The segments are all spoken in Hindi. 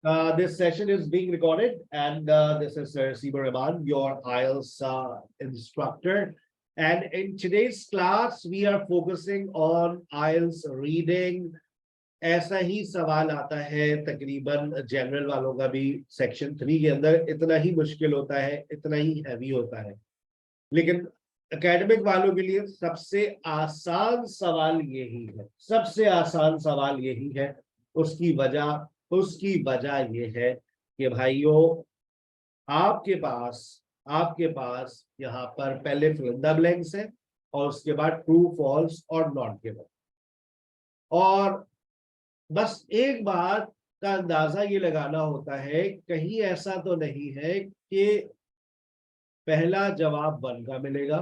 This session is being recorded, and this is Sir Siba Rahman, your IELTS instructor. And in today's class, we are focusing on IELTS reading. ऐसा ही सवाल आता है तकरीबन जनरल वालों का भी सेक्शन 3 के अंदर इतना ही मुश्किल होता है, इतना ही हैवी होता है, लेकिन एकेडमिक वालों के लिए सबसे आसान सवाल यही है, सबसे आसान सवाल यही है। उसकी वजह ये है कि भाइयों आपके पास यहाँ पर पहले फिल इन द ब्लैंक्स है और उसके बाद ट्रू फॉल्स और नॉट गिवन, और बस एक बात का अंदाजा ये लगाना होता है कहीं ऐसा तो नहीं है कि पहला जवाब 1 का मिलेगा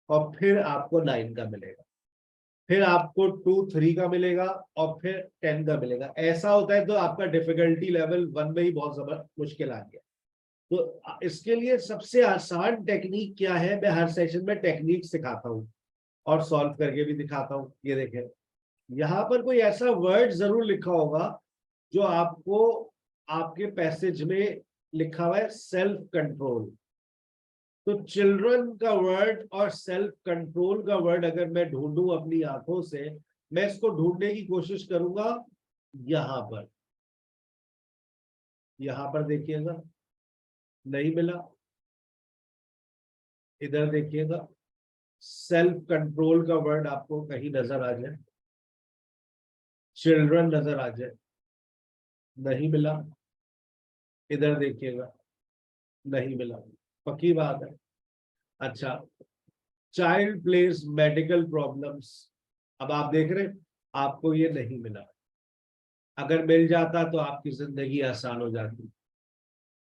और फिर आपको 9 का मिलेगा, फिर आपको 2 3 का मिलेगा और फिर 10 का मिलेगा। ऐसा होता है तो आपका डिफिकल्टी लेवल 1 में ही बहुत जबरदस्त मुश्किल आ गया। तो इसके लिए सबसे आसान टेक्निक क्या है, मैं हर सेशन में टेक्निक सिखाता हूँ और सॉल्व करके भी दिखाता हूँ। ये देखें, यहाँ पर कोई ऐसा वर्ड जरूर लिखा होगा जो आपको आपके पैसेज में लिखा हुआ है सेल्फ कंट्रोल। तो चिल्ड्रन का वर्ड और सेल्फ कंट्रोल का वर्ड अगर मैं ढूंढूं अपनी आंखों से, मैं इसको ढूंढने की कोशिश करूंगा। यहां पर देखिएगा, नहीं मिला। इधर देखिएगा, सेल्फ कंट्रोल का वर्ड आपको कहीं नजर आ जाए, चिल्ड्रन नजर आ जाए, नहीं मिला। इधर देखिएगा, नहीं मिला। पक्की बात है। अच्छा, चाइल्ड प्लेस मेडिकल प्रॉब्लम्स, अब आप देख रहे आपको ये नहीं मिला। अगर मिल जाता तो आपकी जिंदगी आसान हो जाती।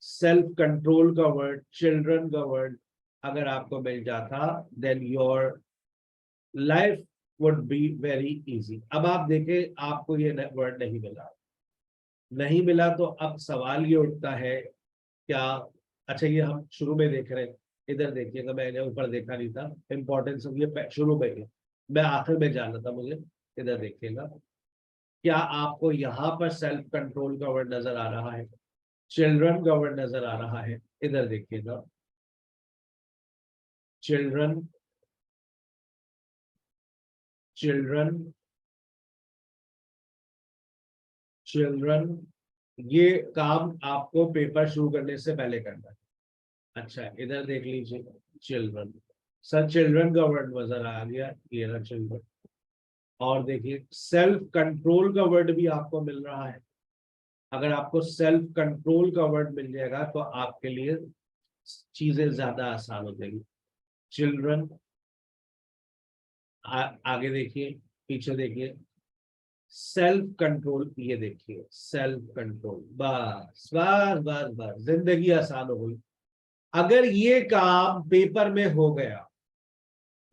सेल्फ कंट्रोल का वर्ड, चिल्ड्रन का वर्ड अगर आपको मिल जाता, then your life would be very easy. अब आप देखें, आपको ये वर्ड नहीं मिला तो अब सवाल ये उठता है क्या। अच्छा, ये हम शुरू में देख रहे हैं, इधर देखिएगा, मैंने ऊपर देखा नहीं था, इंपॉर्टेंस ऑफ ये शुरू में है, मैं आखिर में जाना था मुझे। इधर देखिएगा, क्या आपको यहाँ पर सेल्फ कंट्रोल का वर्ड नजर आ रहा है, चिल्ड्रन का वर्ड नजर आ रहा है? इधर देखिएगा, चिल्ड्रन चिल्ड्रन चिल्ड्रन, ये काम आपको पेपर शुरू करने से पहले करना है। अच्छा, इधर देख लीजिए, चिल्ड्रन, सर चिल्ड्रन का वर्ड नजर आ गया, ये रहा चिल्ड्रन। और देखिए, सेल्फ कंट्रोल का वर्ड भी आपको मिल रहा है। अगर आपको सेल्फ कंट्रोल का वर्ड मिल जाएगा तो आपके लिए चीजें ज्यादा आसान हो जाएगी। चिल्ड्रन, आगे देखिए, पीछे देखिए, सेल्फ कंट्रोल, ये देखिए सेल्फ कंट्रोल, बस बस बस बस, जिंदगी आसान हो गई। अगर ये काम पेपर में हो गया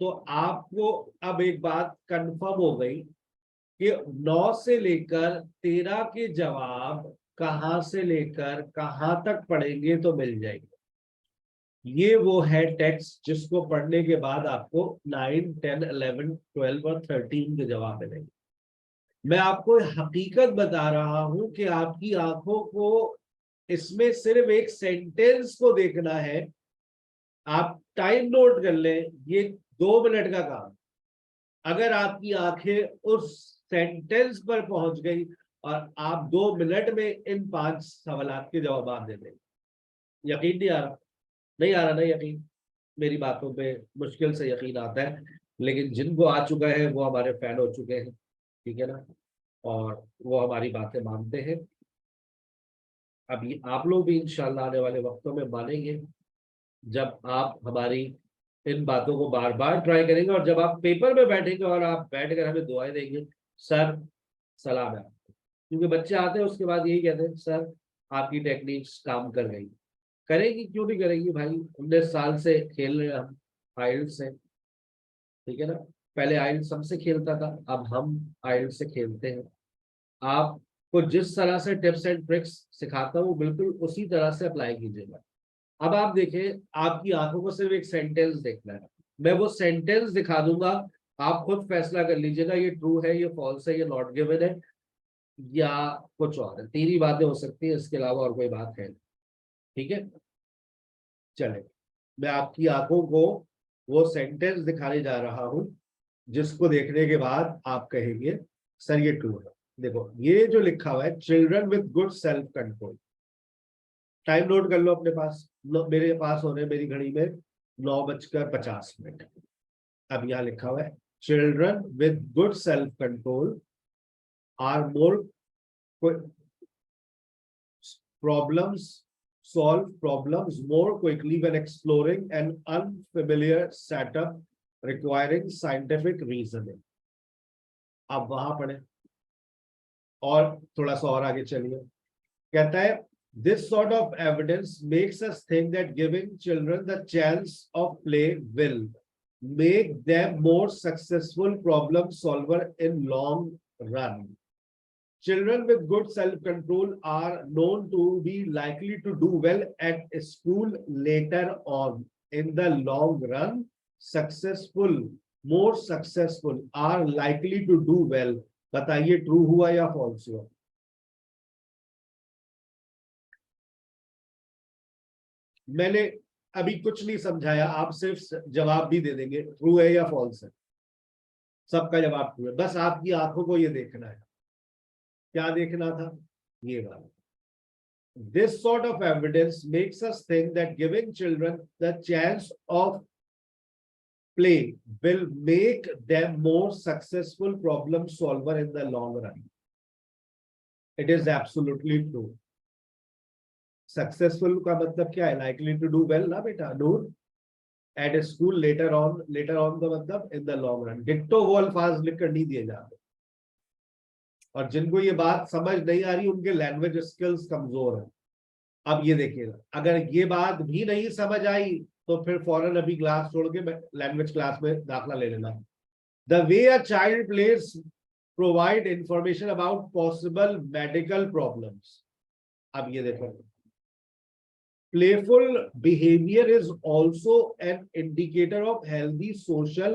तो आपको अब एक बात कंफर्म हो गई कि 9 से लेकर 13 के जवाब कहां से लेकर कहां तक पढ़ेंगे तो मिल जाएंगे। ये वो है टेक्स्ट जिसको पढ़ने के बाद आपको 9 10 11 12 और 13 के जवाब मिलेंगे। मैं आपको हकीकत बता रहा हूं कि आपकी आंखों को इसमें सिर्फ एक सेंटेंस को देखना है। आप टाइम नोट कर लें, ये 2 मिनट का काम। अगर आपकी आंखें उस सेंटेंस पर पहुंच गई और आप 2 मिनट में इन 5 सवालों के जवाब दे दें। यकीन नहीं आ रहा? नहीं आ रहा ना यकीन? मेरी बातों पे मुश्किल से यकीन आता है, लेकिन जिनको आ चुका है वो हमारे फैन हो चुके हैं, ठीक है ना, और वो हमारी बातें मानते हैं। अभी आप लोग भी इंशाल्लाह आने वाले वक्तों में मानेंगे जब आप हमारी इन बातों को बार बार ट्राई करेंगे, और जब आप पेपर में बैठेंगे और आप बैठकर हमें दुआएं देंगे, सर सलाम है आपको। क्योंकि बच्चे आते हैं उसके बाद यही कहते हैं, सर आपकी टेक्निक्स काम कर गई। करेगी, क्यों नहीं करेगी भाई, 19 साल से खेल रहे हैं हम आइल्स से, ठीक है ना। पहले आइल्स हमसे खेलता था, अब हम आइल्स से खेलते हैं। आपको जिस तरह से टिप्स एंड ट्रिक्स सिखाता हूँ बिल्कुल उसी तरह से अप्लाई कीजिएगा। अब आप देखें, आपकी आंखों को सिर्फ एक सेंटेंस देखना है, मैं वो सेंटेंस दिखा दूंगा, आप खुद फैसला कर लीजिएगा ये ट्रू है, ये फॉल्स है, ये नॉट गिवन है। या कुछ और है। तीन ही बातें हो सकती है, इसके अलावा और कोई बात है नहीं। ठीक है, चले, मैं आपकी आंखों को वो सेंटेंस दिखाने जा रहा हूं जिसको देखने के बाद आप कहेंगे सर ये ट्रू है। देखो ये जो लिखा हुआ है, children with good self control. Time note कर लो अपने पास, मेरे पास होने मेरी घड़ी में 9:50। अब यहाँ लिखा हुआ है, children with good self control are more problems solve problems more quickly when exploring an unfamiliar setup requiring scientific reasoning। अब वहां पढ़े और थोड़ा सा और आगे चलिए, कहता है this sort of evidence makes us think that giving children the chance of play will make them more successful problem solver in long run। Children with good self-control are known to be likely to do well at school later on in the long run। more successful are likely to do well। बताइए ट्रू हुआ या फॉल्स हुआ? मैंने अभी कुछ नहीं समझाया, आप सिर्फ जवाब भी दे देंगे ट्रू है या फॉल्स है। सबका जवाब ट्रू है, बस आपकी आंखों को ये देखना है। क्या देखना था? ये वाला। This sort of evidence makes us think that giving children the chance of play will make them more successful problem solver in the long run। It is absolutely true। Successful का मतलब क्या है? Likely to do well ना बेटा, do at school later on का मतलब in the long run। Ditto वो अल्फाज लिखकर नहीं दिए जाते, और जिनको ये बात समझ नहीं आ रही उनके लैंग्वेज स्किल्स कमजोर है। अब ये देखिएगा, अगर ये बात भी नहीं समझ आई तो फिर फौरन अभी क्लास छोड़ के लैंग्वेज क्लास में दाखला ले लेना। The way a child place provide information about possible medical problems. अब ये देखो, playful behavior is also an indicator of healthy social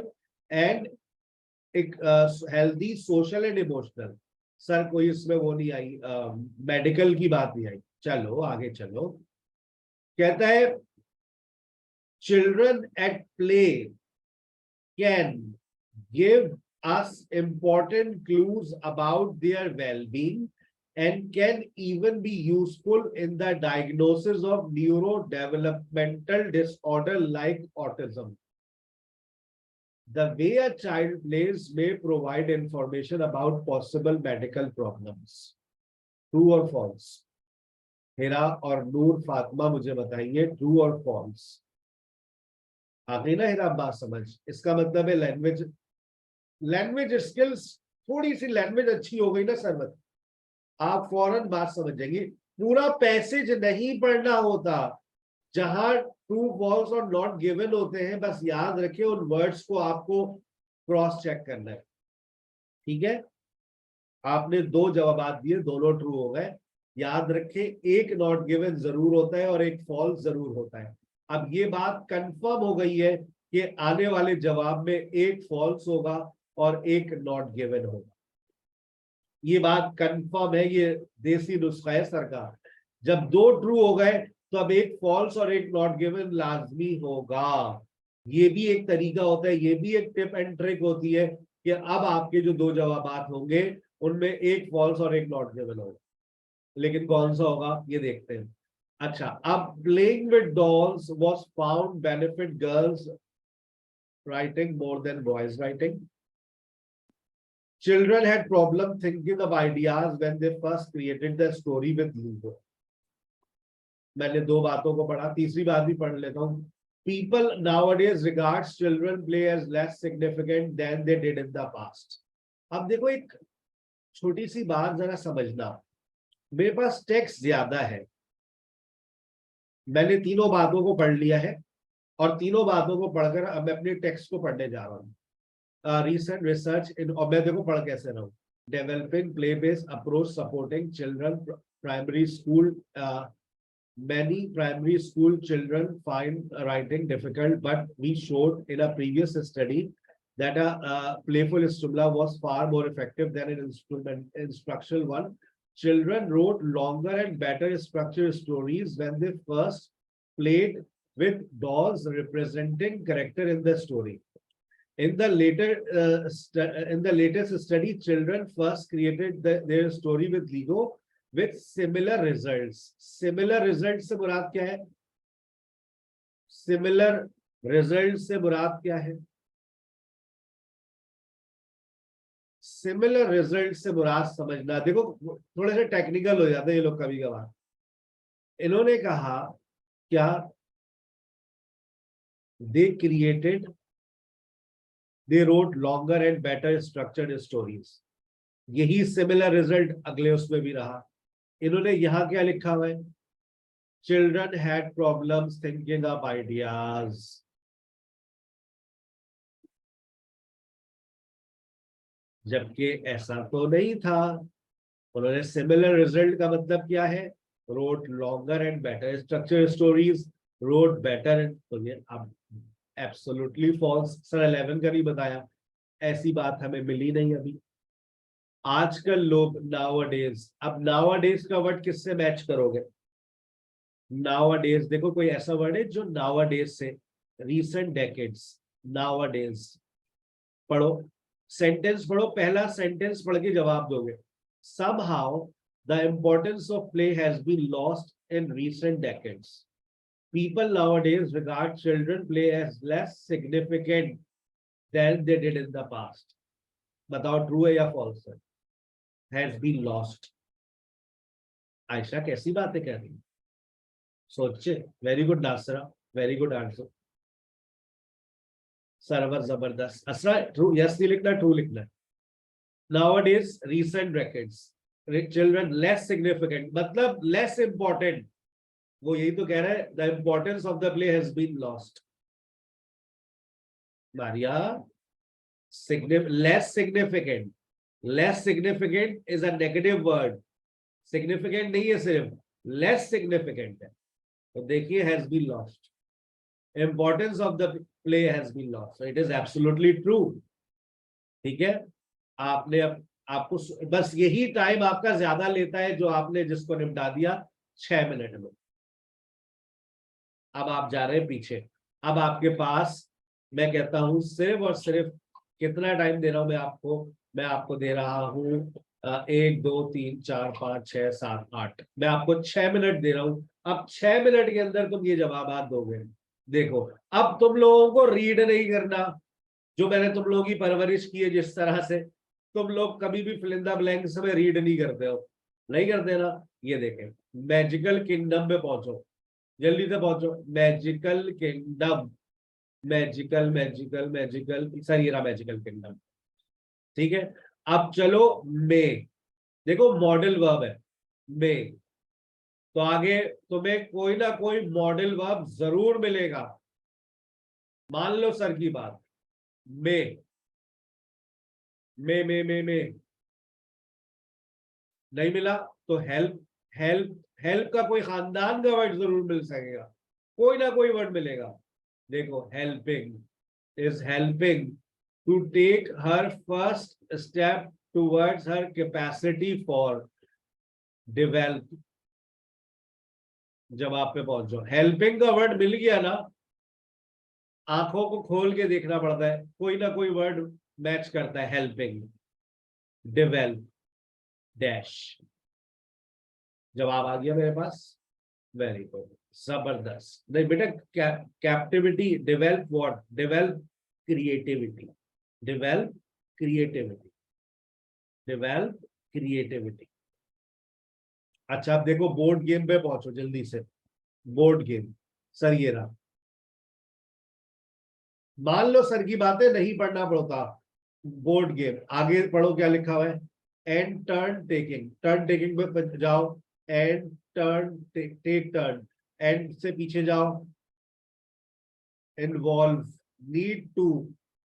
and emotional। Sir कोई इसमें वो नहीं आई, मेडिकल की बात नहीं आई। चलो आगे चलो, कहता है children at play can give us important clues about their well-being and can even be useful in the diagnosis of neurodevelopmental disorder like autism। The way a child plays may provide information about possible medical problems। True or false? हिरा और नूर फातिमा मुझे बताइए ट्रू और फॉल्स। आ गई ना हिरा बात समझ? इसका मतलब है लैंग्वेज स्किल्स, थोड़ी सी लैंग्वेज अच्छी हो गई ना सरवत, आप फौरन बात समझ जाएंगे। पूरा पैसेज नहीं पढ़ना होता, जहां ट्रू फॉल्स और नॉट गिवन होते हैं बस याद रखिए उन वर्ड्स को आपको क्रॉस चेक करना है। ठीक है, आपने दो जवाब दिए, दोनों ट्रू हो गए। याद रखें एक नॉट गिवन जरूर होता है और एक फॉल्स जरूर होता है। अब ये बात कंफर्म हो गई है कि आने वाले जवाब में एक फॉल्स होगा और एक नॉट गिवन होगा। ये बात कंफर्म है, ये देसी नुस्खा है सरकार। जब दो ट्रू हो गए तो अब एक फॉल्स और एक नॉट गिवन लाजमी होगा। ये भी एक तरीका होता है, ये भी एक टिप एंड ट्रिक होती है कि अब आपके जो दो जवाब होंगे उनमें एक फॉल्स और एक नॉट गिवन होगा, लेकिन कौन सा होगा ये देखते हैं। अच्छा, अब playing with dolls was found benefit girls writing more than boys writing. Children had problem thinking of ideas when they first created the story with Lego। मैंने दो बातों को पढ़ा, तीसरी बात भी पढ़ लेता हूँ। People nowadays regards children play as less significant than they did in the past। अब देखो एक छोटी सी बात जरा समझना, मेरे पास टेक्स्ट ज्यादा है, मैंने तीनों बातों को पढ़ लिया है और तीनों बातों को पढ़कर अब मैं अपने टेक्स्ट को पढ़ने जा रहा हूँ। recent research in, और मैं देखो पढ़ कैसे रहा हूँ, developing play-based approach supporting children primary school। Many primary school children find writing difficult, but we showed in a previous study that a playful stimuli was far more effective than an instructional one. Children wrote longer and better structured stories when they first played with dolls representing character in the story. In the latest study, children first created their story with Lego with similar results. Similar results से मुराद क्या है? Similar results से मुराद क्या है? Similar results से मुराद समझना. देखो थोड़े से टेक्निकल हो जाते हैं ये लोग कभी कभार. इन्होंने कहा क्या? They wrote longer and better structured stories. यही similar result अगले उसमें भी रहा. इन्होंने यहाँ क्या लिखा हुआ है? Children had problems thinking up ideas. जबकि ऐसा तो नहीं था. उन्होंने similar result का मतलब क्या है? Wrote longer and better structured stories. Wrote better and तो ये अब एब्सोल्युटली फॉल्स. सर 11 का नहीं बताया. ऐसी बात हमें मिली नहीं अभी. आजकल लोग नाउअडेज. अब नाउअडेज का वर्ड किससे मैच करोगे? नाउअडेज देखो कोई ऐसा वर्ड है जो नाउअडेज से रीसेंट डेकेड्स. नाउअडेज पढ़ो, सेंटेंस पढ़ो, पहला सेंटेंस पढ़ के जवाब दोगे. somehow the importance of play has been lost in recent decades. People nowadays regard children play as less significant than they did in the past. बताओ ट्रू है या फॉल्स है? Has been lost. आयशा कैसी बातें कह रही है? सोचे. वेरी गुड नासरा, वेरी गुड आंसर. सर्वर जबरदस्त. असरा ट्रू यस नहीं लिखना, ट्रू लिखना. Nowadays recent decades children less significant मतलब less important. वो यही तो कह रहा है. The importance of the play has been lost. Maria, less significant. Less significant is a negative word. Significant नहीं है सिर्फ, less significant है. तो देखिए has been lost. Importance of the play has been lost. So it is absolutely true. ठीक है. आपने आपको बस यही टाइम आपका ज्यादा लेता है जो आपने जिसको निपटा दिया 6 मिनट में. अब आप जा रहे हैं पीछे. अब आपके पास मैं कहता हूं सिर्फ और सिर्फ कितना टाइम दे रहा हूं मैं आपको दे रहा हूं 1 2 3 4 5 6 7 8. मैं आपको 6 मिनट दे रहा हूं. अब 6 मिनट के अंदर तुम ये जवाब दोगे. देखो अब तुम लोगों को रीड नहीं करना. जो मैंने तुम लोगों की परवरिश की है जिस तरह से, तुम लोग कभी भी फिल इन द ब्लैंक्स में रीड नहीं करते हो. नहीं करते ना. ये देखें मैजिकल किंगडम में पहुंचो. जल्दी से पहुंचो. Magical kingdom. Magical magical magical sir ये रहा मैजिकल किंगडम. ठीक है. अब चलो मे. देखो मॉडल वर्ब है मे. तो आगे तुम्हें कोई ना कोई मॉडल वर्ब जरूर मिलेगा. मान लो सर की बात. मे मे मे मे मे नहीं मिला तो हेल्प. हेल्प हेल्प का कोई खानदान का वर्ड जरूर मिल सकेगा. कोई ना कोई वर्ड मिलेगा. देखो helping is helping to take her first step towards her capacity for develop. जवाब पे पहुंचो. हेल्पिंग का वर्ड मिल गया ना. आंखों को खोल के देखना पड़ता है. कोई ना कोई वर्ड मैच करता है. Helping, develop, dash. जवाब आ गया मेरे पास. वेरी गुड, जबरदस्त. नहीं बेटा captivity. Develop what? Develop creativity. Develop creativity. Develop creativity. अच्छा अब देखो बोर्ड गेम पे पहुंचो जल्दी से. बोर्ड गेम सर ये रहा. मान लो सर की बातें नहीं पढ़ना पड़ता. बोर्ड गेम आगे पढ़ो क्या लिखा हुआ है. And turn taking. Turn taking पे जाओ. And turn take turn. End से पीछे जाओ. Involve, need to,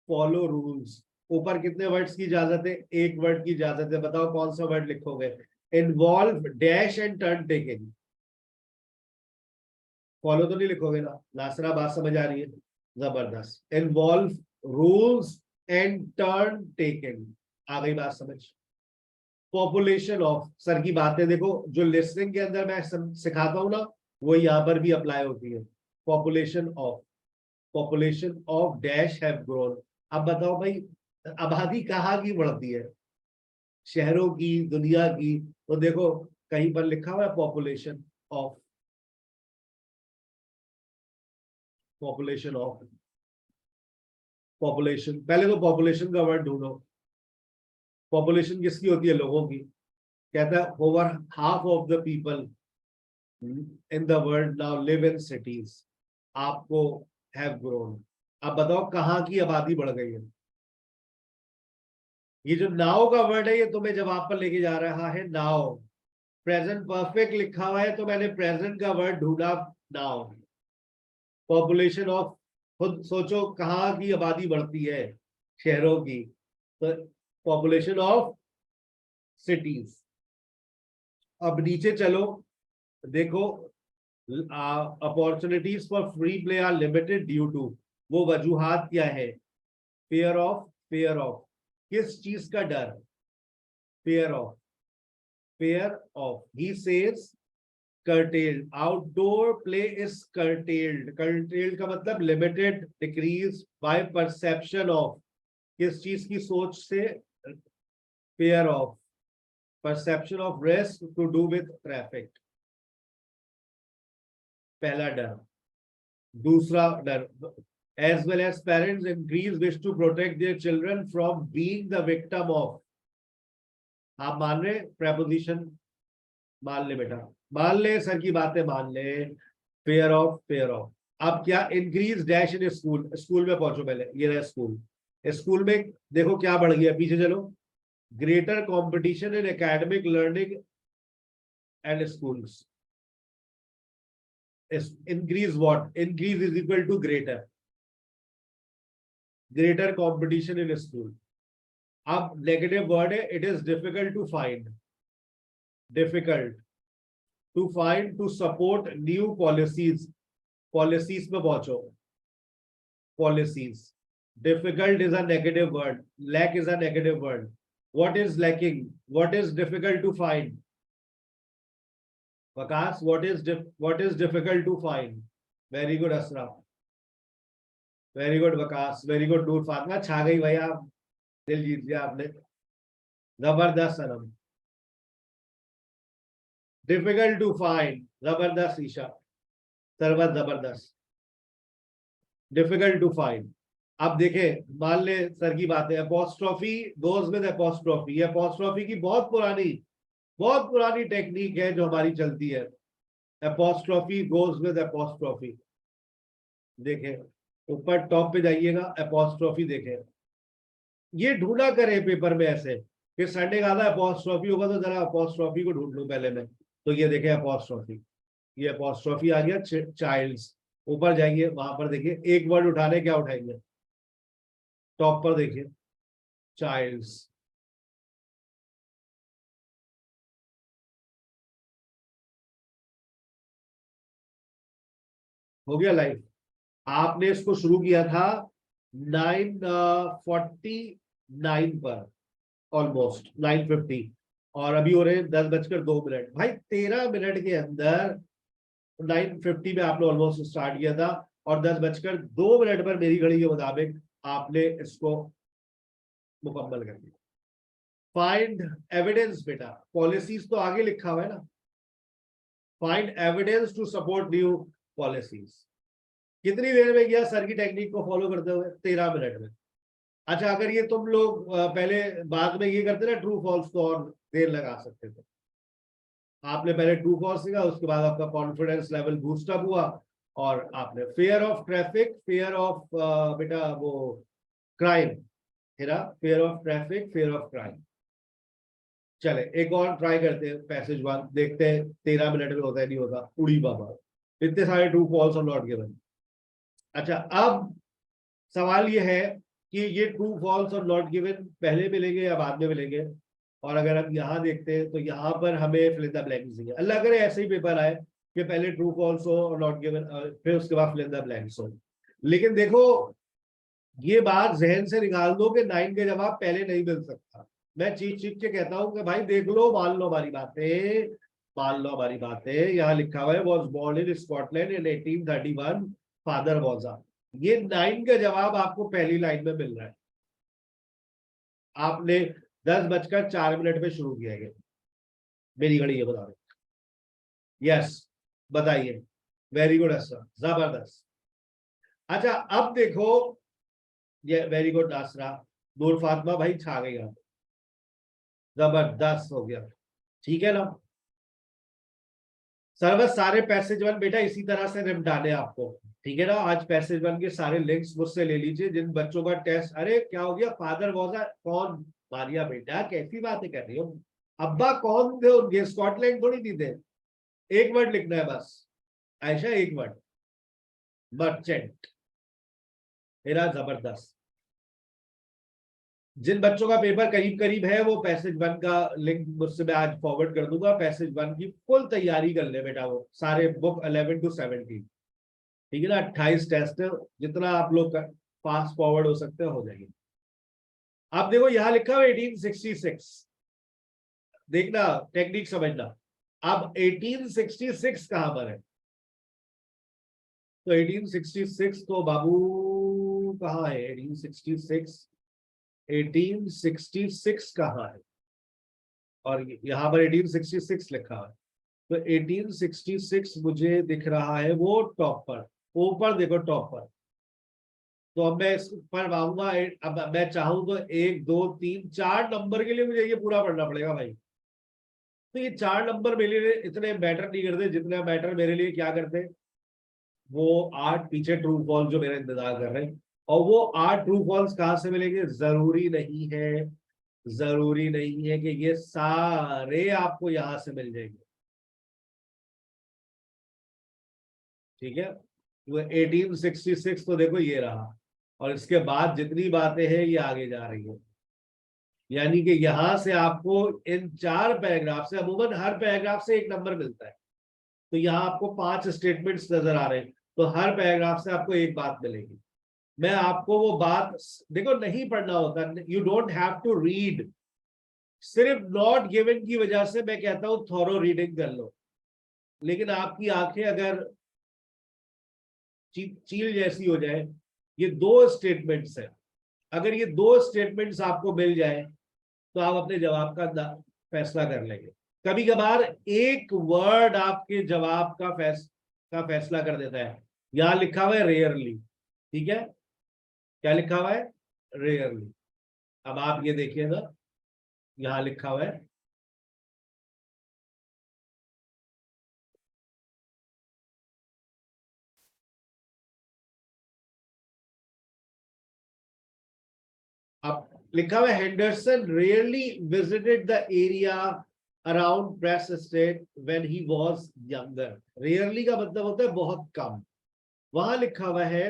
follow rules. ऊपर कितने वर्ड्स की इजाजत है? एक वर्ड की इजाजत है. बताओ कौन सा वर्ड लिखोगे? Involve dash and turn taking. Follow तो नहीं लिखोगे ना. नासरा बात समझ आ रही है? जबरदस्त. Involve rules and turn taken. आ गई बात समझ। पॉपुलेशन ऑफ, सर की बातें देखो जो लिसनिंग के अंदर मैं सिखाता हूं ना, वो यहाँ पर भी अप्लाई होती है। Population of dash have grown. अब बताओ भाई, आबादी कहाँ की बढ़ती है? शहरों की, दुनिया की? तो देखो कहीं पर लिखा हुआ है population of, population of, population. पहले तो पॉपुलेशन का वर्ड ढूंढो। पॉपुलेशन किसकी होती है? लोगों की। कहता है over half of the people in the world now live in cities. आपको हैव ग्रोन। अब बताओ कहाँ की आबादी बढ़ गई है? ये जो नाउ का वर्ड है ये तुम्हें जवाब पर लेके जा रहा है। नाउ प्रेजेंट परफेक्ट लिखा हुआ है तो मैंने प्रेजेंट का वर्ड ढूंढा, नाउ। पॉपुलेशन ऑफ, खुद सोचो कहाँ की आबादी बढ़ती है? शहरों की। तो पॉपुलेशन ऑफ सिटीज। अब नीचे चलो, देखो opportunities for free play are limited due to, वो वजूहात क्या है? फेयर ऑफ किस चीज का डर? Fear of he says curtailed, outdoor play is curtailed का मतलब limited, decrease by perception of, किस चीज की सोच से? Fear of perception of risk to do with traffic. पहला डर। दूसरा डर, as well as parents increase wish to protect their children from being the victim of। आप मान रहे preposition? मान ले बेटा, मान ले, सर की बातें मान ले। Fair of. अब क्या? Increase dash in school. School में पहुंचो पहले, ये रहा स्कूल। स्कूल में देखो क्या बढ़ गया, पीछे चलो। Greater competition in academic learning and schools. Increase what? Increase is equal to greater competition in school. अब नेगेटिव वर्ड है, it is difficult to find, difficult to find to support new policies. Policies में पहुंचो, policies. Difficult is a negative word, lack is a negative word. What is lacking? What is difficult to find? Waqas, what is difficult to find? Very good Asra, very good Waqas, very good नूर फातिमा, छा गई भाई आप, दिल जीत लिया आपने। जबरदस्त सनम। डिफिकल्ट टू फाइंड, जबरदस्त ईशा, सर्वत जबरदस्त। Difficult to find. अब देखें, मान ले सर की बात है, apostrophe goes with apostrophe. Apostrophe की बहुत पुरानी टेक्निक है जो हमारी चलती है। Apostrophe goes with apostrophe. देखें ऊपर टॉप पे जाइएगा, अपोस्ट्रोफी देखें। ये ढूंढा करे पेपर में ऐसे कि संडे का आधा अपोस्ट्रोफी होगा, तो जरा अपोस्ट्रोफी को ढूंढ लूं पहले मैं। तो ये देखें अपोस्ट्रोफी, ये अपोस्ट्रोफी आ गया, चाइल्ड्स। ऊपर जाइए, वहां पर देखिए एक वर्ड उठाने, क्या उठाएंगे? टॉप पर देखिए, चाइल्ड्स। हो गया लाइव। आपने इसको शुरू किया था 9:49 पर, ऑलमोस्ट 9:50, और अभी हो रहे हैं 10:02। भाई 13 मिनट के अंदर 9:50 में आपने ऑलमोस्ट स्टार्ट किया था, और 10:02 पर मेरी घड़ी के मुताबिक आपने इसको मुकम्मल कर दिया। फाइंड एविडेंस बेटा, पॉलिसीज तो आगे लिखा हुआ है ना। Find evidence to support new policies. कितनी देर में किया सर की टेक्निक को फॉलो करते हुए? 13 मिनट में। अच्छा, अगर ये तुम लोग पहले बाद में ये करते ना ट्रू फॉल्स, तो और देर लगा सकते थे। आपने पहले ट्रू फॉल्स सीखा, उसके बाद आपका कॉन्फिडेंस लेवल बूस्टअप हुआ, और आपने fair of traffic, fair of बेटा वो crime, fair of traffic, fair of crime. चले एक और ट्राई करते हैं, पैसेज वन देखते हैं 13 मिनट में होता है नहीं होता। उड़ी बाबा, इतने सारे ट्रू फॉल्स और नॉट गिवन। अच्छा, अब सवाल ये है कि ये ट्रू फॉल्स और नॉट गिवन पहले मिलेंगे या बाद में मिलेंगे? और अगर हम यहाँ देखते हैं तो यहाँ पर हमें फिल इन द ब्लैंक्स दिए। अल्लाह करे ऐसे ही पेपर आए कि पहले ट्रू फॉल्स हो और नॉट गिवन, फिर उसके बाद फिल इन द ब्लैंक्स हो। लेकिन देखो ये बात जहन से निकाल दो कि 9 का जवाब पहले नहीं मिल सकता। मैं चीख चीख के कहता हूं कि भाई देख लो, मान लो हमारी बातें, मान लो हमारी बातें। यहाँ लिखा हुआ है was born in Scotland in 1831, father was a. ये 9 का जवाब आपको पहली लाइन में मिल रहा है। आपने 10:04 पे शुरू किया गया, मेरी घड़ी ये बता रही। यस, बताइए। वेरी गुड सर, जबरदस्त। अच्छा अब देखो, ये वेरी गुड आसरा, नूर फातिमा भाई छा गई आप, जबरदस्त हो गया। ठीक है ना सर, बस सारे पैसेज वन बेटा इसी तरह से निपटाने आपको। ठीक है ना, आज पैसेज वन के सारे लिंक्स मुझसे ले लीजिए। जिन बच्चों का टेस्ट, अरे क्या हो गया, फादर वॉज कौन, मारिया बेटा कैसी बातें कर रही हो, अब्बा कौन थे उनके, स्कॉटलैंड थोड़ी नहीं थे। एक वर्ड लिखना है बस, आयशा एक वर्ड, मर्चेंट। मेरा जबरदस्त। जिन बच्चों का पेपर करीब करीब है वो पैसेज वन का लिंक मुझसे मैं आज फॉरवर्ड कर दूंगा। पैसेज वन की फुल तैयारी कर ले बेटा, वो सारे बुक 11 to 17। ठीक है ना, 28 टेस्ट है, जितना आप लोग फास्ट फॉरवर्ड हो सकते हो जाएगी। आप देखो यहाँ लिखा हुआ 1866, देखना टेक्निक समझना। अब 1866 कहां पर है, तो 1866 तो बाबू कहाँ है, 1866, 1866 कहाँ है, और यहाँ पर 1866 लिखा है। तो 1866 मुझे दिख रहा है वो टॉप पर, ऊपर देखो टॉप पर। तो अब मैं इस पर आऊंगा, अब मैं चाहूं तो 1 2 3 4 नंबर के लिए मुझे ये पूरा पढ़ना पड़ेगा भाई। तो ये 4 नंबर मेरे लिए इतने मैटर नहीं करते जितना मैटर मेरे लिए क्या करते, वो 8 पीछे ट्रू फॉल्स जो मेरा इंतजार कर रहे हैं। और वो 8 ट्रू फॉल्स कहां से मिलेंगे, जरूरी नहीं है, जरूरी नहीं है कि ये सारे आपको यहां से मिल जाएंगे। ठीक है, तो 1866 तो देखो ये रहा, और इसके बाद जितनी बातें हैं ये आगे जा रही है। यानी कि यहां से आपको इन 4 पैराग्राफ से, अमूमन हर पैराग्राफ से एक नंबर मिलता है। तो यहाँ आपको 5 स्टेटमेंट्स नजर आ रहे हैं, तो हर पैराग्राफ से आपको एक बात मिलेगी। मैं आपको वो बात, देखो नहीं पढ़ना होता, you don't have to read. सिर्फ नॉट गिवन की वजह से मैं कहता हूं थॉरो रीडिंग कर लो। लेकिन आपकी आंखें अगर चील जैसी हो जाए, ये 2 स्टेटमेंट्स है, अगर ये 2 स्टेटमेंट्स आपको मिल जाए तो आप अपने जवाब का फैसला कर लेंगे। कभी कभार एक वर्ड आपके जवाब का फैसला कर देता है। यहां लिखा हुआ है रेयरली, ठीक है, क्या लिखा हुआ है, रेयरली। अब आप ये देखिएगा, यहां लिखा हुआ है अब लिखा हुआ है Henderson rarely visited the area around press state when he was younger. Rarely का मतलब होता है बहुत कम। वहां लिखा हुआ है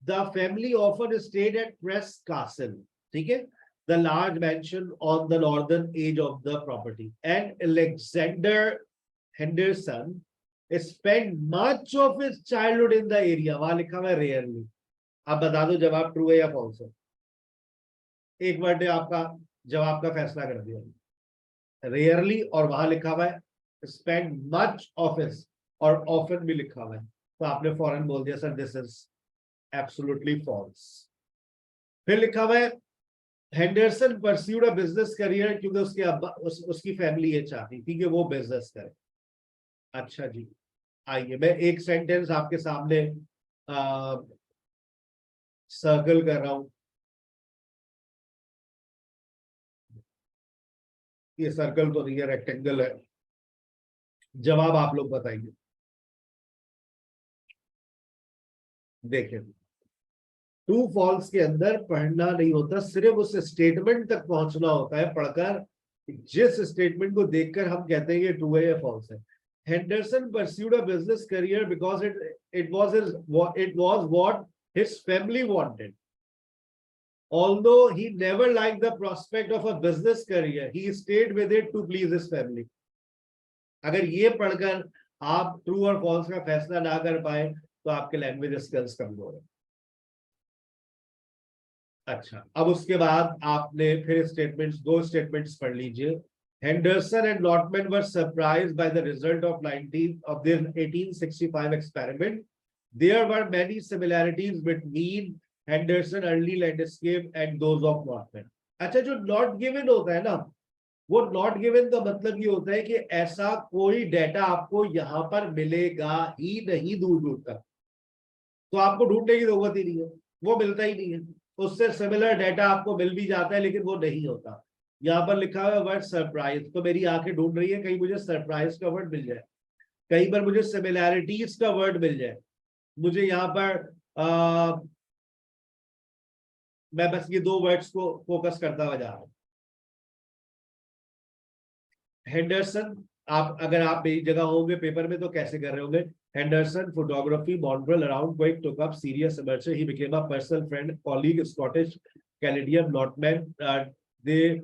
the family often stayed at press castle, ठीक है, the large mansion on the northern edge of the property, and Alexander Henderson spend much of his childhood in the area. वहां लिखा हुआ है रेयरली। आप बता दो जवाब ट्रू है या फॉल्स है। एक वर्ड ने आपका जवाब का फैसला कर दिया, रेयरली, और वहां लिखा हुआ है स्पेंड मच ऑफ हिज, और ऑफन भी लिखा हुआ है। तो आपने फौरन बोल दिया sir this is absolutely false. फिर लिखा हुआ है Henderson pursued a business career, क्योंकि उसके अब्बा उसकी फैमिली ये चाहती थी कि वो बिजनेस करे। अच्छा जी, आइए मैं एक सेंटेंस आपके सामने सर्कल कर रहा हूं। ये सर्कल तो नहीं है, रेक्टेंगल है। जवाब आप लोग बताइए। देखिए, ट्रू फॉल्स के अंदर पढ़ना नहीं होता, सिर्फ उस स्टेटमेंट तक पहुंचना होता है पढ़कर, जिस स्टेटमेंट को देखकर हम कहते हैं ये ट्रू है या फॉल्स है। Henderson pursued a business career because it was what his family wanted, although he never liked the prospect of a business career, he stayed with it to please his family। अगर ये पढ़कर आप ट्रू और फॉल्स का फैसला ना कर पाए तो आपके लैंग्वेज स्किल्स कमजोर है। अच्छा, अब उसके बाद आपने फिर स्टेटमेंट्स, दो स्टेटमेंट्स पढ़ लीजिए। Henderson and Lotman were surprised by the result of 1865 experiment. There were many similarities between Henderson early landscape and those of Lotman. अच्छा, जो नॉट गिवन होता है ना, वो नॉट गिवन का मतलब ये होता है कि ऐसा कोई डेटा आपको यहां पर मिलेगा ही नहीं दूर दूर तक, तो आपको ढूंढने की जरूरत ही नहीं है, वो मिलता ही नहीं है। उससे सिमिलर डेटा आपको मिल भी जाता है लेकिन वो नहीं होता। यहाँ पर लिखा हुआ वर्ड सरप्राइज, तो मेरी आंखें ढूंढ रही है कहीं मुझे सरप्राइज का वर्ड मिल जाए, कहीं पर मुझे सिमिलैरिटीज का वर्ड मिल जाए। मुझे यहाँ पर मैं बस ये दो वर्ड्स को फोकस करता हुआ जा रहा हूँ। हेंडरसन, आप अगर आप मेरी जगह होंगे पेपर में तो कैसे कर रहे होंगे? Henderson photography Montreal around quick took up serious immersion. He became a personal friend, colleague, Scottish Canadian Notman. The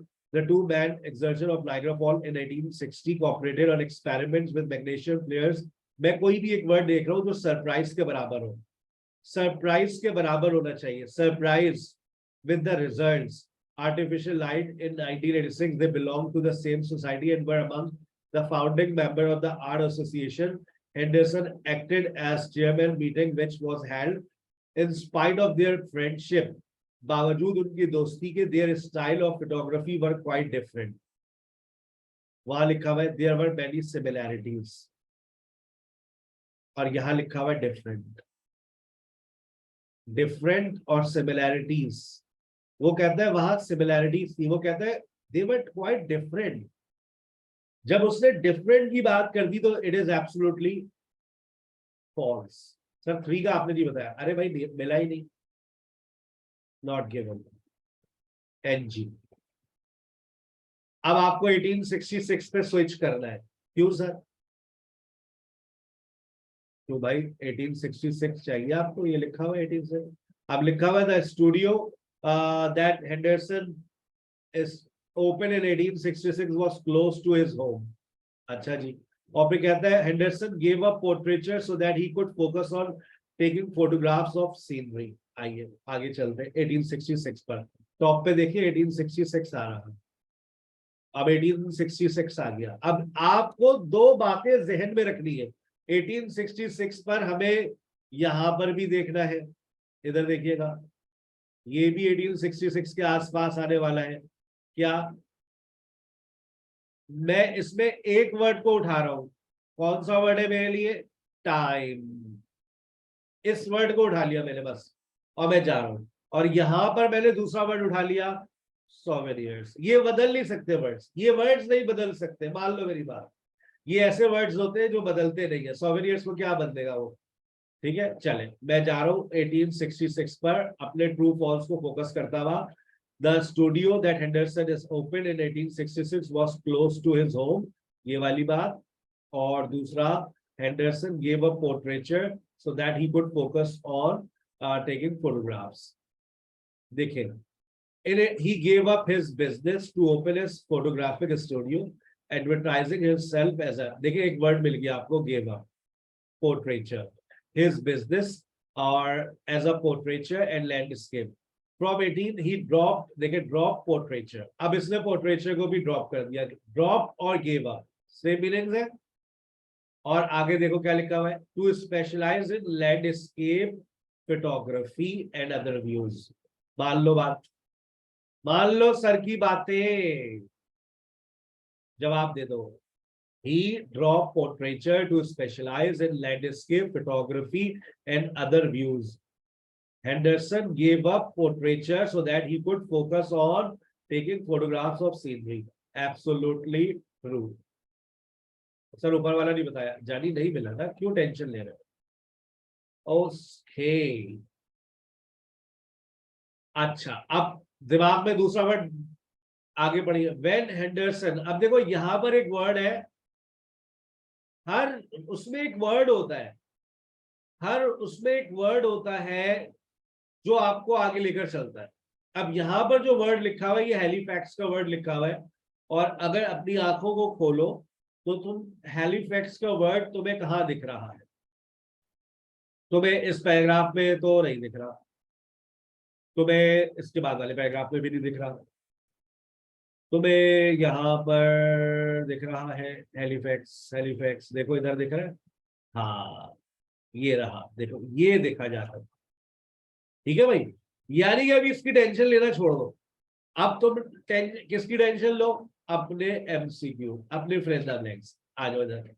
two-man exertion of Niagara Falls in 1860 cooperated on experiments with magnesium players. मैं कोई भी एक वर्ड देख रहा हूँ जो सरप्राइज के बराबर हो, सरप्राइज के बराबर होना चाहिए। Surprise with the results. Artificial light in 1986, they belonged to the same society and were among the founding member of the Art Association. Henderson acted as chairman meeting which was held in spite of their friendship. बावजूद उनकी दोस्ती के their style of photography were quite different. वहां लिखा हुआ है there were many similarities और यहाँ लिखा हुआ है different, different और similarities। वो कहता है वहां सिमिलैरिटीज थी, वो कहता है दे वर क्वाइट डिफरेंट। जब उसने डिफरेंट की बात कर दी तो it is absolutely false. Sir 3 का आपने नहीं बताया, अरे भाई मिला ही नहीं, नॉट गिवन, एनजी। अब आपको 1866 पे स्विच करना है, क्यों सर? क्यों भाई 1866 चाहिए आपको? ये लिखा हुआ है 1866। अब लिखा हुआ है the studio that Henderson is open in 1866 was close to his home. अच्छा जी, और फिर कहता है Henderson gave up portraiture so that he could focus on taking photographs of scenery. आइए आगे चलते हैं 1866 पर। टॉप पे देखिए 1866 आ रहा है, अब 1866 आ गया। अब आपको दो बातें जहन में रखनी है 1866 पर, हमें यहां पर भी देखना है, इधर देखिएगा, ये भी 1866 के आसपास आने वाला है। क्या मैं इसमें एक वर्ड को उठा रहा हूं, कौन सा वर्ड है मेरे लिए? टाइम। इस वर्ड को उठा लिया मैंने बस, और मैं जा रहा हूं, और यहां पर मैंने दूसरा वर्ड उठा लिया सोवेनियर्स। ये बदल नहीं सकते वर्ड्स, ये वर्ड्स नहीं बदल सकते, मान लो मेरी बात। ये ऐसे वर्ड्स होते हैं जो बदलते नहीं है, सोवेनियर्स को क्या बदलेगा वो? ठीक है, चले मैं जा रहा हूं 1866 पर, अपने ट्रू फॉल्स को फोकस करता हुआ। The studio that Henderson is open in 1866 was close to his home, ये वाली बात। और दूसरा, Henderson gave a portraiture so that he could focus on taking photographs. देखिए, he gave up his business to open his photographic studio, advertising himself as a, देखिए एक वर्ड मिल गया आपको, gave up, portraiture, his business or as a portraiture and landscape. From 18 he dropped, देखिए drop portraiture, अब इसने portraiture को भी drop कर दिया, drop और gave up same meanings है। और आगे देखो क्या लिखा हुआ है, to specialize in landscape photography and other views। मान लो बात, मान लो सर की बातें, जवाब दे दो। He dropped portraiture to specialize in landscape photography and other views. Henderson gave up portraiture so that he could focus on taking photographs of scenery. Absolutely true. Sir ऊपर वाला नहीं बताया, जानी नहीं मिला था, क्यों टेंशन ले रहे हो? ओके, अच्छा, अब दिमाग में दूसरा वर्ड आगे बढ़िए, वेन हेंडरसन। अब देखो यहां पर एक वर्ड है, हर उसमें एक वर्ड होता है, हर उसमें एक वर्ड होता है जो आपको आगे लेकर चलता है। अब यहां पर जो वर्ड लिखा हुआ है ये हैलीफैक्स का वर्ड लिखा हुआ है, और अगर अपनी आंखों को खोलो तो तुम हैलीफैक्स का वर्ड तुम्हें कहां दिख रहा है? तुम्हें इस पैराग्राफ में तो नहीं दिख रहा, तुम्हें इसके बाद वाले पैराग्राफ में भी नहीं दिख रहा, तुम्हें यहाँ पर दिख रहा है हेलिफैक्स, हेलिफैक्स देखो इधर दिख रहा है, हाँ ये रहा, देखो ये देखा जाता है। ठीक है भाई, यानी कि अभी इसकी टेंशन लेना छोड़ दो, अब तुम किसकी टेंशन लो, अपने एमसीक्यू, अपने फ्रेंडा ब्लैंक्स। आ जाओ इधर,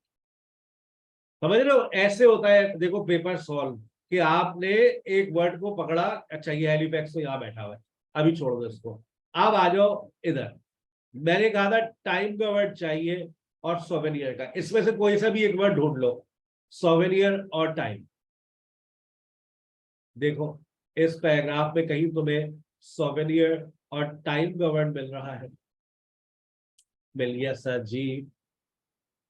समझ रहे हो, ऐसे होता है देखो पेपर सॉल्व, कि आपने एक वर्ड को पकड़ा, अच्छा ये हेलिफैक्स तो यहाँ बैठा हुआ है, अभी छोड़ दो इसको, अब आ जाओ इधर। मैंने कहा था टाइम का वर्ड चाहिए और सोवेनियर का, इसमें से कोई सा भी एक वर्ड ढूंढ लो, सोवेनियर और टाइम। देखो इस पैराग्राफ में कहीं तुम्हें सोवेनियर और टाइम का वर्ड मिल रहा है, मिल गया सर जी,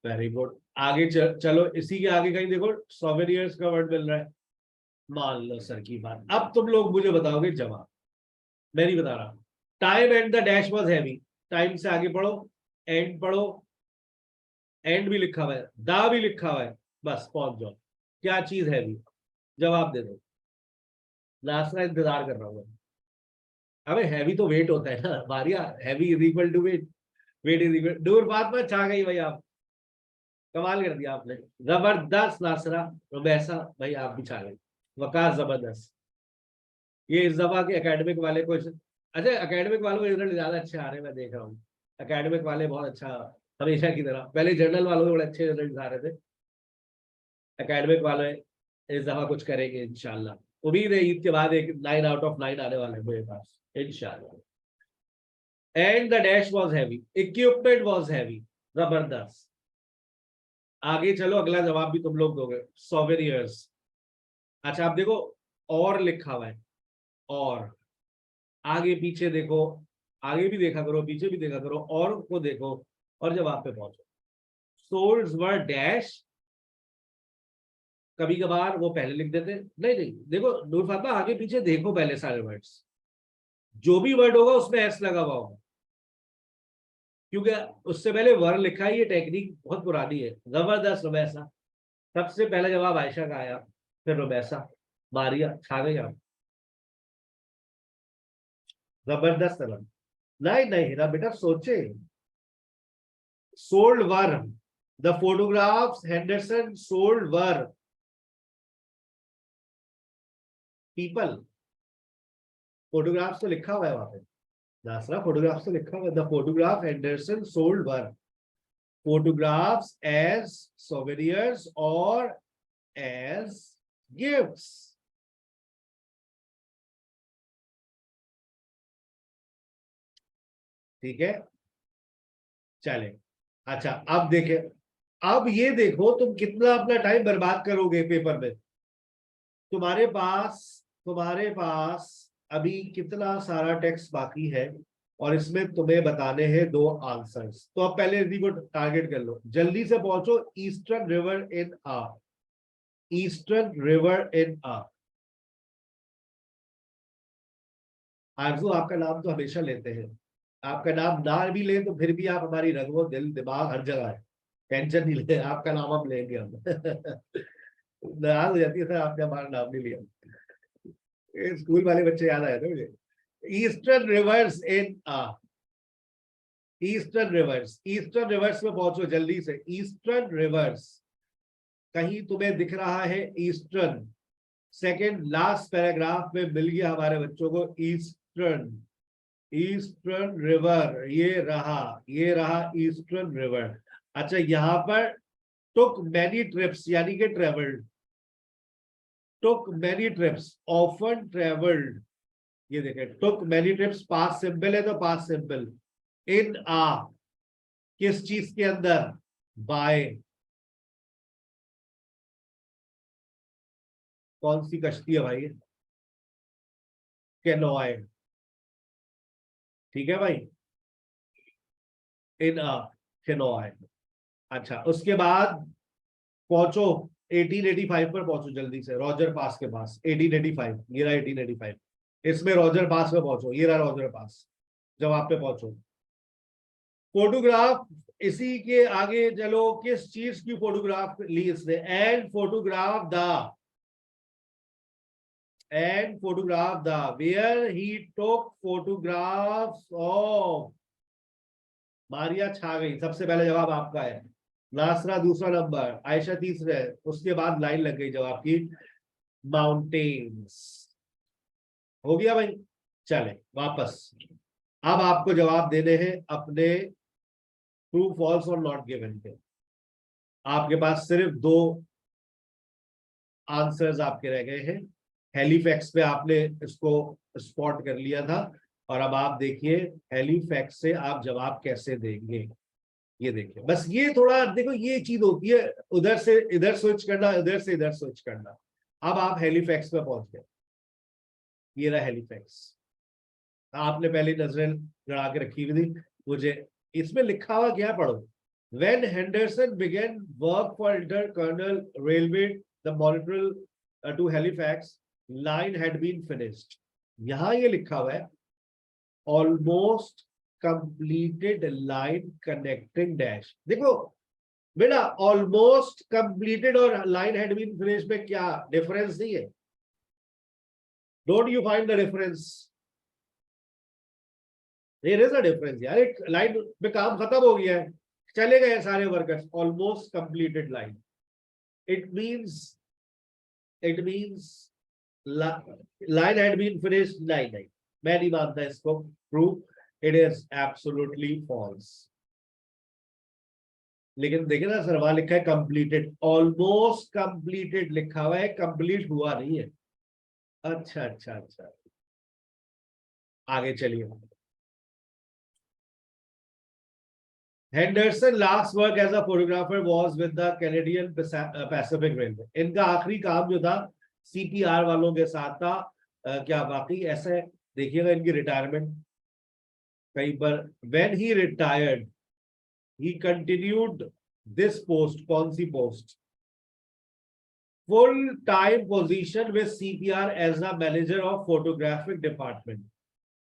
वेरी गुड। आगे चलो इसी के आगे कहीं देखो सोवेनियर्स का वर्ड मिल रहा है, मान लो सर की बात। अब तुम लोग मुझे बताओगे जवाब, मैं नहीं बता रहा। Time and the dash was heavy, time से आगे पढ़ो, एंड पढ़ो, एंड भी लिखा हुआ है, दा भी लिखा हुआ है, बस पहुंच जाओ। क्या चीज हैवी, जवाब दे दो, लास्ट का इंतजार कर रहा हूँ। अबे हैवी तो वेट होता है ना Maria, heavy is equal to weight, weight is equal, दूर बात में छा गई भाई आप, कमाल कर दिया आपने, जबरदस्त नासरा, रुबैसा भाई आप भी छा गए, वकास जबरदस्त। ये इस दफा के एकेडमिक वाले क्वेश्चन, अच्छा एकेडमिक वालों के रिजल्ट ज्यादा अच्छे आ रहे हैं, मैं देख रहा हूँ एकेडमिक वाले बहुत अच्छा, हमेशा की तरह, पहले जर्नल वालों के बड़े अच्छे रिजल्ट आ रहे थे, एकेडमिक वाले इस दफा कुछ करेंगे इंशाल्लाह। उम्मीद है ईद के बाद एक 9 आउट ऑफ 9 आने वाले हैं मेरे पास इंशाल्लाह। And the dash was heavy, equipment was heavy, जबरदस्त। आगे चलो अगला जवाब भी तुम लोग दोगे, सोवेनियर्स। अच्छा आप देखो और लिखा हुआ है, और आगे पीछे देखो, आगे भी देखा करो पीछे भी देखा करो, और को देखो, और जवाब पे पहुंचो। सोल्ड्स वर डैश, कभी कभार वो पहले लिख देते, नहीं नहीं देखो नूर फातिमा आगे पीछे देखो पहले सारे वर्ड्स, जो भी वर्ड होगा उसमें एस लगा हुआ होगा, क्योंकि उससे पहले वर लिखा है, ये टेक्निक बहुत पुरानी है। जबरदस्त रुबैसा, सबसे पहला जवाब आयशा का आया, फिर रुबैसा, मारिया छा गई आप, जबरदस्त रन। नहीं नहीं हीरा बेटा सोचे, sold were, the photographs Henderson sold were people, photographs तो लिखा हुआ है वहां पे, दासरा फोटोग्राफ्स तो लिखा हुआ है, the photograph Henderson sold were photographs as souvenirs or as gifts। ठीक है चले, अच्छा अब देखे, अब ये देखो तुम कितना अपना टाइम बर्बाद करोगे पेपर में, तुम्हारे पास अभी कितना सारा टेक्स्ट बाकी है, और इसमें तुम्हें बताने हैं 2 आंसर्स। तो अब पहले इसी को टारगेट कर लो, जल्दी से पहुंचो। ईस्टर्न रिवर इन आ, ईस्टर्न रिवर इन आ, आरजू आपका नाम तो हमेशा लेते हैं, आपका नाम ना भी ले तो फिर भी आप हमारी रगो दिल दिमाग हर जगह है, टेंशन नहीं ले, आपका नाम हम लेंगे हम नाराज हो जाती है सर आपने हमारा नाम नहीं लिया, स्कूल वाले बच्चे याद आए थे मुझे। ईस्टर्न रिवर्स इन आ, ईस्टर्न रिवर्स, ईस्टर्न रिवर्स में पहुंचो जल्दी से, ईस्टर्न रिवर्स, कहीं तुम्हें दिख रहा है ईस्टर्न, सेकेंड लास्ट पैराग्राफ में मिल गया हमारे बच्चों को ईस्टर्न, ईस्टर्न रिवर, ये रहा ईस्टर्न रिवर। अच्छा यहाँ पर टुक मैनी ट्रिप्स यानी कि ट्रेवल्ड, टुक मैनी ट्रिप्स, ऑफन ट्रेवल्ड, ये देखें टुक मैनी ट्रिप्स, पास्ट सिंपल है तो पास्ट सिंपल, इन आ किस चीज के अंदर, बाय, कौन सी कश्ती है भाई, कैनोए, ठीक है भाई, इन आ कैनोए। अच्छा उसके बाद पहुंचो 1885 पर पहुंचो जल्दी से, रॉजर पास के पास, 1885 ये रहा 1885, इसमें रॉजर पास में पहुंचो, ये रहा रॉजर पास, जवाब पे पहुंचो। फोटोग्राफ, इसी के आगे चलो, किस चीज की फोटोग्राफ ली इसने, and photograph the, and photograph the where he took photographs of। Maria छा गई, सबसे पहले जवाब आपका है। नासरा दूसरा नंबर, आयशा तीसरे, उसके बाद लाइन लग गई जवाब की, माउंटेन्स। हो गया भाई, चले वापस। अब आपको जवाब देने हैं अपने ट्रू फॉल्स और नॉट गिवन के। आपके पास सिर्फ 2 आंसर्स आपके रह गए हैं। हेलीफैक्स पे आपने इसको स्पॉट कर लिया था, और अब आप देखिए हेलीफैक्स से आप जवाब कैसे देंगे। ये देखिए, बस ये थोड़ा देखो, ये चीज होती है उधर से इधर स्विच करना, इधर से इधर स्विच करना। अब आप हेलीफैक्स पे पहुंच गए, ये रहा हेलीफैक्स। आपने पहले नजरें गड़ा के रखी हुई थी, मुझे इसमें लिखा हुआ क्या पढ़ो। When Henderson began work for Intercolonial Railway, the Montreal to Halifax line had been finished. यहां ये लिखा हुआ है almost completed line connecting dash। देखो बेटा, almost completed और line had been finished में क्या डिफरेंस नहीं है? Don't you find the difference? There is a difference यार। एक लाइन में काम खत्म हो गया है, चले गए सारे workers, almost completed line. It means line had been finished. नहीं, मैं नहीं मानता इसको prove, it is absolutely false. लेकिन देखिए ना सर, वहां लिखा है कंप्लीटेड, ऑलमोस्ट कंप्लीटेड लिखा हुआ है, कंप्लीट हुआ नहीं है। अच्छा, आगे चलिए। Henderson last work as a photographer was with the Canadian Pacific Railway। इनका आखिरी काम जो था CPR वालों के साथ था। क्या वाकई ऐसा है? देखिएगा इनकी रिटायरमेंट कहीं पर। When he retired, he continued this post। कौन सी post? Full time position with CPR as a manager of photographic department।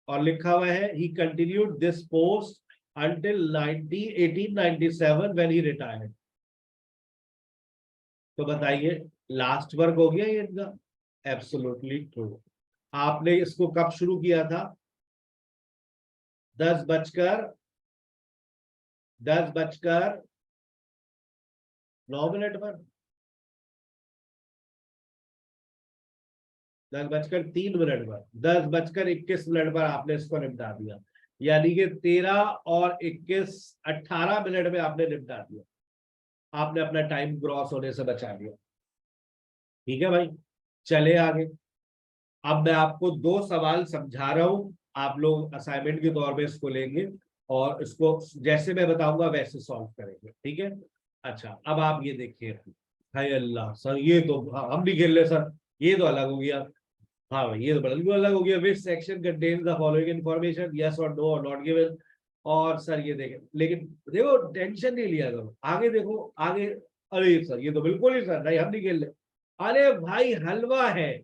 और लिखा हुआ है he continued this post until 1897 when he retired। तो बताइए लास्ट वर्क हो गया ये इनका? Absolutely true. आपने इसको कब शुरू किया था? 10:09 पर, 10:03 पर, 10:21 पर आपने इसको निपटा दिया। यानी कि 13 और 21, 18 मिनट में आपने निपटा दिया। आपने अपना टाइम क्रॉस होने से बचा लिया। ठीक है भाई, चले आगे। अब मैं आपको 2 सवाल समझा रहा हूं, आप लोग असाइनमेंट के तौर पे इसको लेंगे और इसको जैसे मैं बताऊंगा वैसे सॉल्व करेंगे। ठीक है? अच्छा, अब आप ये देखिए। हाय अल्लाह सर, ये तो हम भी खेल ले सर, ये तो अलग हो गया। हाँ भाई, ये तो बिल्कुल अलग हो गया। Which section contains the following information, yes और नो और नॉट गिवन। और सर ये देखें, लेकिन देखो टेंशन नहीं लिया करो, आगे देखो आगे। अरे सर ये तो बिल्कुल ही सर नहीं, हम नहीं खेल ले। अरे भाई हलवा है,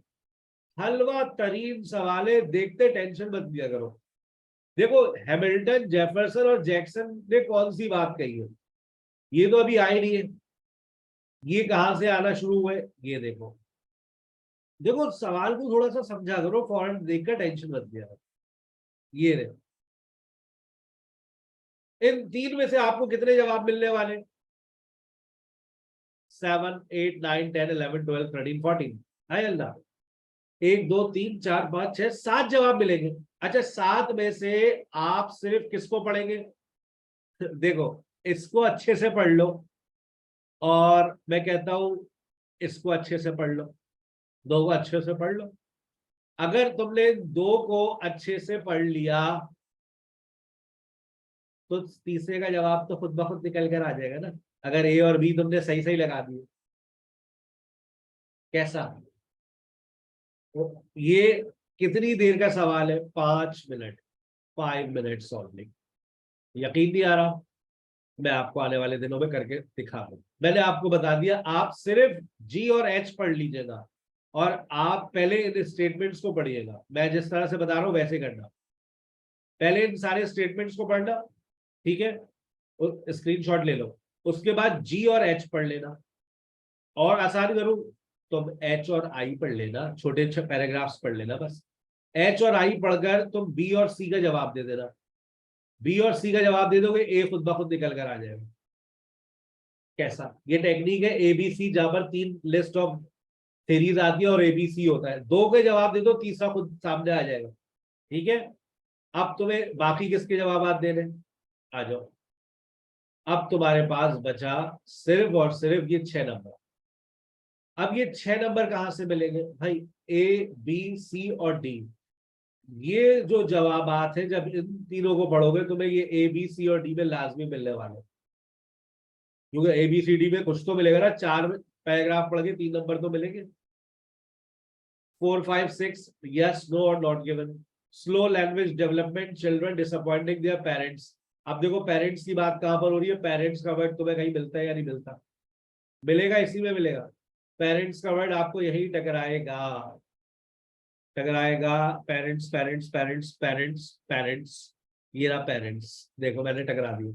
हलवा तरीन सवाल है, देखते टेंशन मत लिया करो। देखो हैमिल्टन, जेफरसन और जैक्सन ने कौन सी बात कही है, ये तो अभी आए नहीं है। ये कहां से आना शुरू हुए, ये देखो। देखो सवाल को थोड़ा सा समझा करो, फौरन देखकर टेंशन मत लिया करो। ये रहे, इन 3 में से आपको कितने जवाब मिलने वाले? 7, 8, 9, 10, 11, 12, 13, 14। हाय अल्लाह, 1, 2, 3, 4, 5, 6, 7 जवाब मिलेंगे। अच्छा, 7 में से आप सिर्फ किसको पढ़ेंगे? देखो इसको अच्छे से पढ़ लो, और मैं कहता हूं इसको अच्छे से पढ़ लो, 2 को अच्छे से पढ़ लो। अगर तुमने 2 को अच्छे से पढ़ लिया तो तीसरे का जवाब तो खुद ब खुद निकल कर आ जाएगा ना, अगर ए और बी तुमने सही सही लगा दिए। कैसा? तो ये कितनी देर का सवाल है? 5 मिनट, 5 मिनट सॉल्विंग। यकीन नहीं आ रहा? मैं आपको आने वाले दिनों में करके दिखा दूं। मैंने आपको बता दिया, आप सिर्फ जी और एच पढ़ लीजिएगा, और आप पहले इन स्टेटमेंट्स को पढ़िएगा। मैं जिस तरह से बता रहा हूं वैसे करना। पहले इन सारे स्टेटमेंट्स को पढ़ना, ठीक है? स्क्रीनशॉट ले लो। उसके बाद जी और एच पढ़ लेना, और आसान करूं, तुम एच और आई पढ़ लेना, छोटे पैराग्राफ्स पढ़ लेना बस। एच और आई पढ़कर तुम बी और सी का जवाब दे देना, बी और सी का जवाब दे दोगे, ए खुद ब खुद निकल कर आ जाएगा। कैसा ये टेक्निक है, एबीसी, जहां पर 3 लिस्ट ऑफ थेरीज आती है और एबीसी होता है, 2 के जवाब दे दो, तीसरा खुद सामने आ जाएगा। ठीक है, अब तुम्हें बाकी किसके जवाब देने, आ जाओ। अब तुम्हारे पास बचा सिर्फ और सिर्फ ये 6 नंबर। अब ये 6 नंबर कहां से मिलेंगे भाई, ए बी सी और डी। ये जो जवाबात है, जब इन तीनों को पढ़ोगे तुम्हें ये ए बी सी और डी में लाजमी मिलने वाले, क्योंकि ए बी सी डी में कुछ तो मिलेगा ना, 4 पैराग्राफ पढ़ के 3 नंबर तो मिलेंगे। 4 5 6 यस नो और not given. Slow language development, children disappointing their parents. अब देखो पेरेंट्स की बात कहां पर हो रही है, पेरेंट्स का वर्ड तुम्हें कहीं मिलता है या नहीं मिलता, मिलेगा, इसी में मिलेगा। पेरेंट्स का वर्ड आपको यही टकराएगा, टकराएगा, parents parents parents parents parents, ये रहा पेरेंट्स, देखो मैंने टकरा दिया।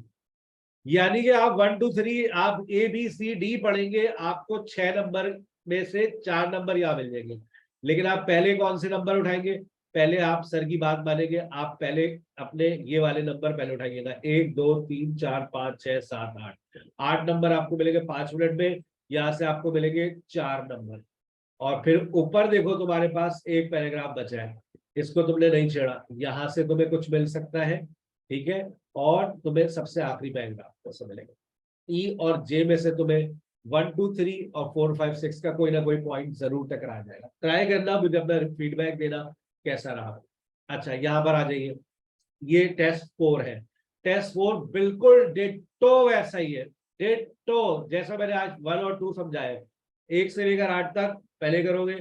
यानी कि आप 1 2 3 आप ए बी सी डी पढ़ेंगे, आपको 6 नंबर में से 4 नंबर यहाँ मिल जाएंगे। लेकिन आप पहले कौन से नंबर उठाएंगे, पहले आप सर की बात मानेंगे, आप पहले अपने ये वाले नंबर पहले उठाइएगा, 1 2 3 4 5 6 7 8, 8 नंबर आपको मिलेंगे 5 मिनट में। यहाँ से आपको मिलेंगे 4 नंबर, और फिर ऊपर देखो तुम्हारे पास एक पैराग्राफ बचा है, इसको तुमने नहीं छेड़ा, यहां से तुम्हें कुछ मिल सकता है। ठीक है, और तुम्हें सबसे आखिरी पैराग्राफ कैसे मिलेगा, ई और जे में से तुम्हें 1 2 3 और 4 5 6 का कोई ना कोई पॉइंट जरूर टकरा जाएगा। ट्राई करना, मुझे अपना फीडबैक देना कैसा रहा। अच्छा यहाँ पर आ जाइए, ये टेस्ट 4 है। टेस्ट 4 बिल्कुल डिट्टो वैसा ही है, डिट्टो जैसा मैंने आज 1 और 2 समझाया, 1 से लेकर 8 तक पहले करोगे।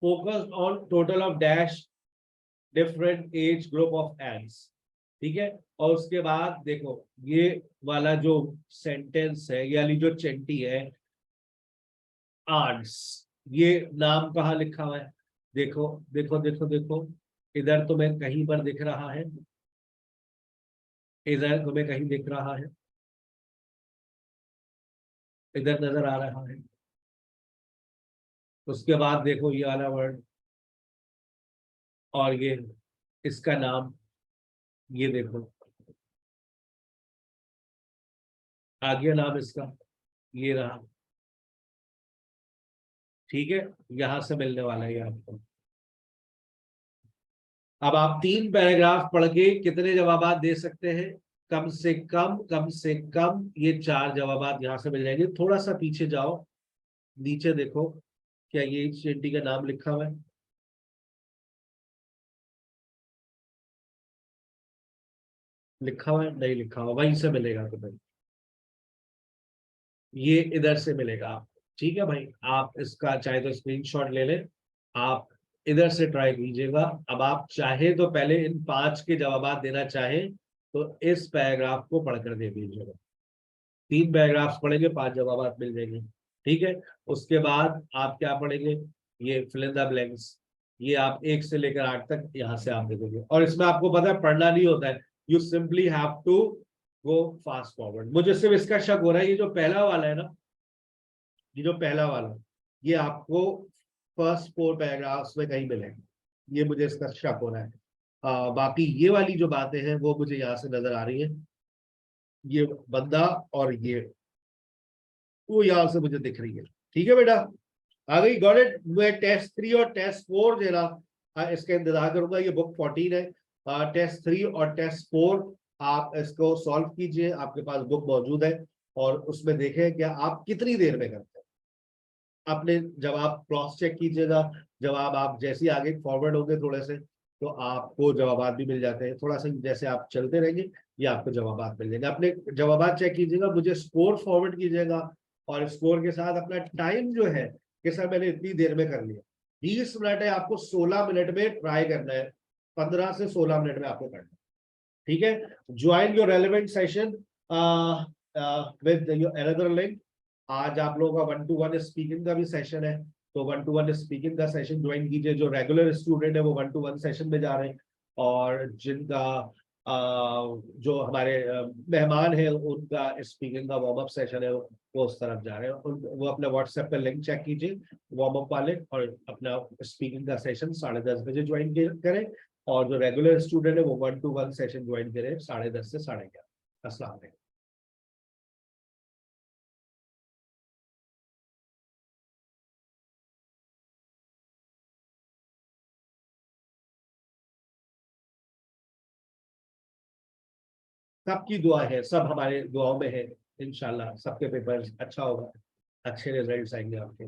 Focus on total of dash different age group of ends. ठीक है, और उसके बाद देखो ये वाला जो सेंटेंस है, ये वाली जो चेंटी है आर्ट्स, ये नाम कहाँ लिखा हुआ है, देखो देखो देखो देखो, इधर तुम्हें कहीं पर दिख रहा है, इधर तुम्हें कहीं दिख रहा है, इधर नजर आ रहा है। उसके बाद देखो ये वाला वर्ड, और ये इसका नाम, ये देखो आ गया नाम इसका, ये रहा। ठीक है, यहां से मिलने वाला है आपको। अब आप 3 पैराग्राफ पढ़ के कितने जवाबात दे सकते हैं, कम से कम ये 4 जवाबात यहां से मिल जाएंगे। थोड़ा सा पीछे जाओ, नीचे देखो, क्या ये चेंटी का नाम लिखा हुआ है, लिखा हुआ है, नहीं लिखा हुआ, वहीं से मिलेगा तुम्हें, ये इधर से मिलेगा आपको। ठीक है भाई, आप इसका चाहे तो स्क्रीनशॉट ले लें, आप इधर से ट्राई कीजिएगा। अब आप चाहे तो पहले इन 5 के जवाब देना चाहें तो इस पैराग्राफ को पढ़कर दे दीजिएगा, 3 पैराग्राफ्स पढ़ेंगे, 5 जवाब मिल जाएंगे। ठीक है, उसके बाद आप क्या पढ़ेंगे, ये फिल इन द ब्लैंक्स, ये आप 1 से लेकर 8 तक यहाँ से आप देखोगे। और इसमें आपको पता है पढ़ना नहीं होता है, you simply have to go fast forward. मुझे सिर्फ इसका शक हो रहा है, ये जो पहला वाला है ना, ये जो पहला वाला, ये आपको फर्स्ट 4 पैराग्राफ्स में कहीं मिलेगा, ये मुझे इसका शक हो रहा है। बाकी ये वाली जो बातें हैं वो मुझे यहाँ से नजर आ रही है, ये बंदा और ये वो यहाँ से मुझे दिख रही है। ठीक है बेटा, आ गई, गॉट इट। मैं टेस्ट 3 और टेस्ट 4 जो है ना, इसका इंतजार करूंगा। ये बुक 14 है, टेस्ट 3 और टेस्ट 4 आप इसको सॉल्व कीजिए, आपके पास बुक मौजूद है, और उसमें देखें कि आप कितनी देर में करते हैं। अपने जवाब क्रॉस चेक कीजिएगा, जवाब आप जैसे आगे फॉरवर्ड होंगे थोड़े से, तो आपको जवाब भी मिल जाते हैं। थोड़ा सा जैसे आप चलते रहेंगे, ये आपको जवाब मिल जाएंगे। अपने जवाब चेक कीजिएगा, मुझे स्कोर फॉरवर्ड कीजिएगा, और स्कोर के साथ अपना टाइम जो है कि सर मैंने इतनी देर में कर लिया, 20 मिनट है, आपको 16 मिनट में ट्राई करना है, 15 से 16 मिनट में आपको करना है। ठीक है, join your relevant session with your another link. आज आप लोगों का 1-to-1 स्पीकिंग का भी सेशन है, तो 1-to-1 स्पीकिंग का सेशन ज्वाइन कीजिए। जो रेगुलर स्टूडेंट है वो 1-to-1 सेशन में जा रहे हैं, और जिनका जो हमारे मेहमान है उनका स्पीकिंग का वार्म अप सेशन है, वो उस तरफ जा रहे हैं। वो अपना व्हाट्सएप पे लिंक चेक कीजिए वार्म अप वाले, और अपना स्पीकिंग का सेशन 10:30 बजे ज्वाइन करें, और जो रेगुलर स्टूडेंट है वो 1-to-1 सेशन ज्वाइन करें 10:30 से 11:30। अस्सलाम वालेकुम। सबकी दुआ है, सब हमारे दुआओं में है, इंशाल्लाह सबके पेपर अच्छा होगा, अच्छे रिजल्ट्स आएंगे आपके।